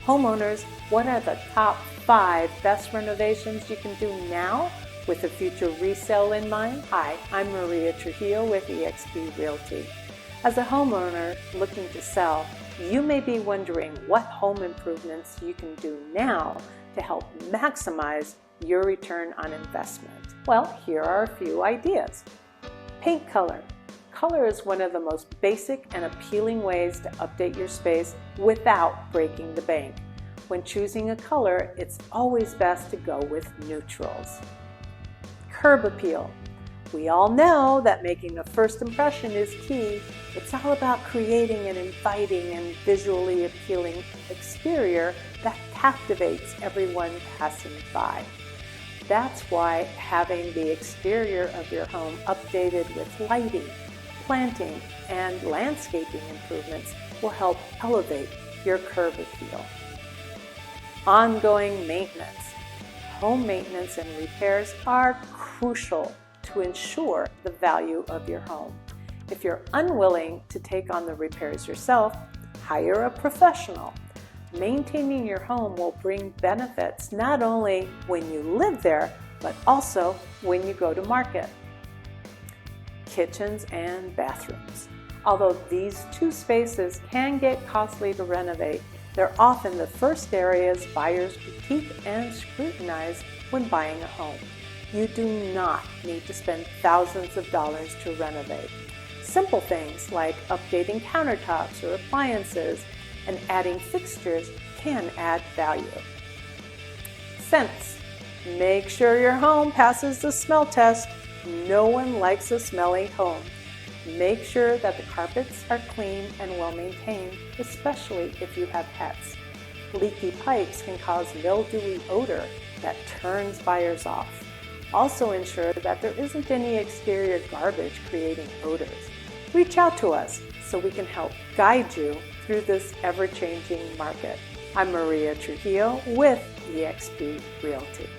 Homeowners, what are the top 5 best renovations you can do now with a future resale in mind? Hi, I'm Maria Trujillo with eXp Realty. As a homeowner looking to sell, you may be wondering what home improvements you can do now to help maximize your return on investment. Well, here are a few ideas. Paint color. Color is one of the most basic and appealing ways to update your space without breaking the bank. When choosing a color, it's always best to go with neutrals. Curb appeal. We all know that making a first impression is key. It's all about creating an inviting and visually appealing exterior that captivates everyone passing by. That's why having the exterior of your home updated with lighting, planting, and landscaping improvements will help elevate your curb appeal. Ongoing maintenance. Home maintenance and repairs are crucial to ensure the value of your home. If you're unwilling to take on the repairs yourself, hire a professional. Maintaining your home will bring benefits not only when you live there, but also when you go to market. Kitchens and bathrooms. Although these two spaces can get costly to renovate, they're often the first areas buyers critique and scrutinize when buying a home. You do not need to spend thousands of dollars to renovate. Simple things like updating countertops or appliances and adding fixtures can add value. Scents. Make sure your home passes the smell test. No one likes a smelly home. Make sure that the carpets are clean and well maintained, especially if you have pets. Leaky pipes can cause mildewy odor that turns buyers off. Also ensure that there isn't any exterior garbage creating odors. Reach out to us so we can help guide you through this ever-changing market. I'm Maria Trujillo with eXp Realty.